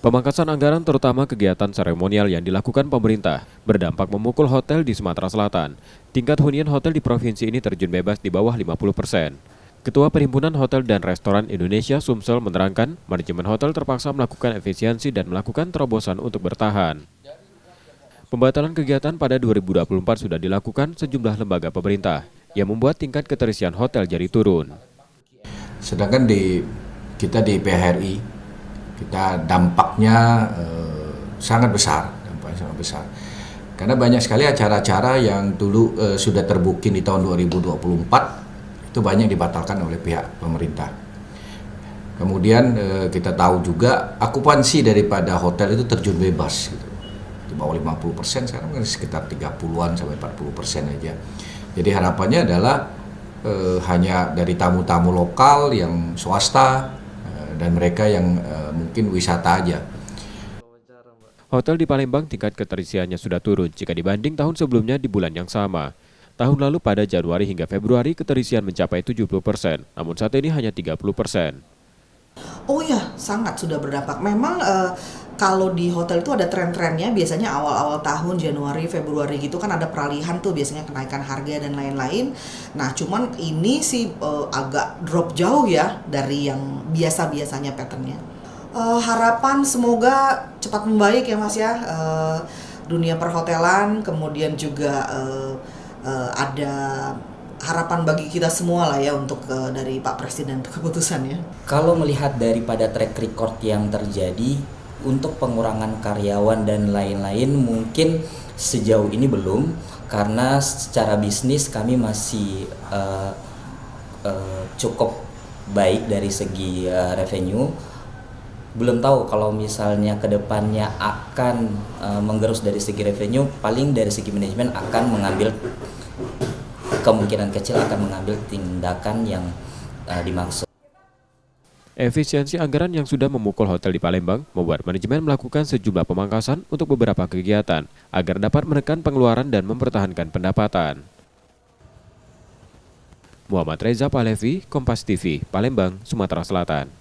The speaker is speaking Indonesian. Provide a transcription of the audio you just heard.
Pemangkasan anggaran terutama kegiatan seremonial yang dilakukan pemerintah berdampak memukul hotel di Sumatera Selatan. Tingkat hunian hotel di provinsi ini terjun bebas di bawah 50%. Ketua Perhimpunan Hotel dan Restoran Indonesia Sumsel menerangkan, manajemen hotel terpaksa melakukan efisiensi dan melakukan terobosan untuk bertahan. Pembatalan kegiatan pada 2024 sudah dilakukan sejumlah lembaga pemerintah, yang membuat tingkat keterisian hotel jadi turun. Sedangkan kita di PHRI, kita dampaknya sangat besar, karena banyak sekali acara-acara yang dulu sudah terbooking di tahun 2024 itu banyak dibatalkan oleh pihak pemerintah. Kemudian kita tahu juga akupansi daripada hotel itu terjun bebas gitu. Di bawah 50%, sekarang sekitar 30-an sampai 40% aja. Jadi harapannya adalah hanya dari tamu-tamu lokal yang swasta dan mereka yang mungkin wisata aja. Hotel di Palembang tingkat keterisiannya sudah turun jika dibanding tahun sebelumnya di bulan yang sama. Tahun lalu pada Januari hingga Februari keterisian mencapai 70%, namun saat ini hanya 30%. Oh ya, sangat sudah berdampak. Memang kalau di hotel itu ada tren-trennya, biasanya awal-awal tahun Januari, Februari gitu kan ada peralihan tuh biasanya kenaikan harga dan lain-lain. Nah cuman ini sih agak drop jauh ya dari yang biasa-biasanya patternnya. Harapan semoga cepat membaik ya Mas ya, dunia perhotelan, kemudian juga ada harapan bagi kita semua lah ya untuk dari Pak Presiden keputusannya. Kalau melihat daripada track record yang terjadi untuk pengurangan karyawan dan lain-lain mungkin sejauh ini belum, karena secara bisnis kami masih cukup baik dari segi revenue. Belum tahu kalau misalnya kedepannya akan menggerus dari segi revenue, paling dari segi manajemen akan mengambil kemungkinan kecil akan mengambil tindakan yang dimaksud. Efisiensi anggaran yang sudah memukul hotel di Palembang membuat manajemen melakukan sejumlah pemangkasan untuk beberapa kegiatan agar dapat menekan pengeluaran dan mempertahankan pendapatan. Muhammad Reza Pahlevi, Kompas TV, Palembang, Sumatera Selatan.